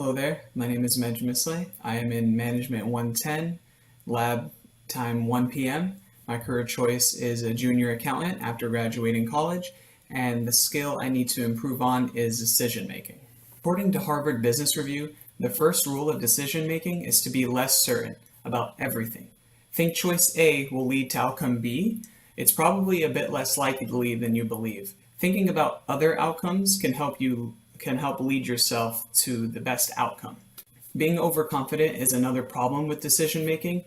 Hello there, my name is MGMT Lab. I am in Management 110, lab time 1 p.m. My career choice is a junior accountant after graduating college, and the skill I need to improve on is decision making. According to Harvard Business Review, the first rule of decision making is to be less certain about everything. Think choice A will lead to outcome B. It's probably a bit less likely than you believe. Thinking about other outcomes can help lead yourself to the best outcome. Being overconfident is another problem with decision making.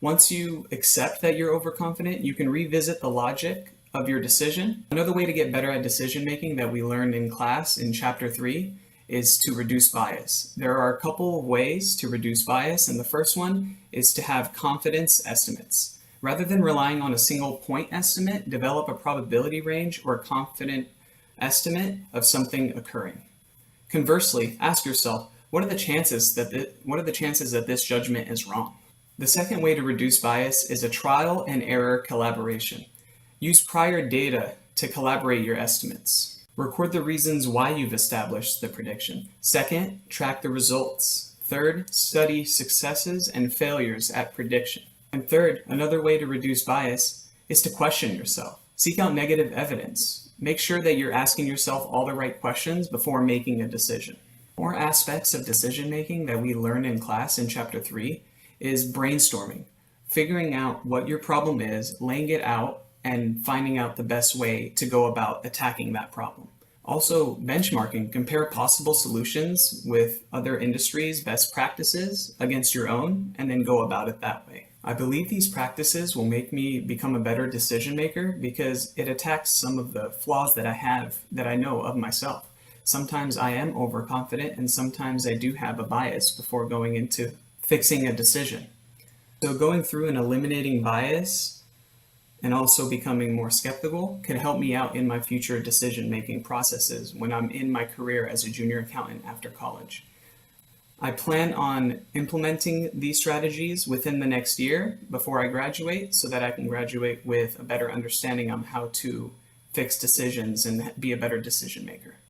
Once you accept that you're overconfident, you can revisit the logic of your decision. Another way to get better at decision making that we learned in class in chapter 3 is to reduce bias. There are a couple of ways to reduce bias, and the first one is to have confidence estimates. Rather than relying on a single point estimate, develop a probability range or a confident estimate of something occurring. Conversely, ask yourself, what are the chances that this judgment is wrong? The second way to reduce bias is a trial and error collaboration. Use prior data to collaborate your estimates. Record the reasons why you've established the prediction. Second, track the results. Third, study successes and failures at prediction. And third, another way to reduce bias is to question yourself. Seek out negative evidence. Make sure that you're asking yourself all the right questions before making a decision. More aspects of decision making that we learned in class in chapter 3 is brainstorming, figuring out what your problem is, laying it out, and finding out the best way to go about attacking that problem. Also, benchmarking, compare possible solutions with other industries' best practices against your own, and then go about it that way. I believe these practices will make me become a better decision maker because it attacks some of the flaws that I know of myself. Sometimes I am overconfident, and sometimes I do have a bias before going into fixing a decision. So going through and eliminating bias and also becoming more skeptical can help me out in my future decision-making processes when I'm in my career as a junior accountant after college. I plan on implementing these strategies within the next year before I graduate so that I can graduate with a better understanding on how to fix decisions and be a better decision maker.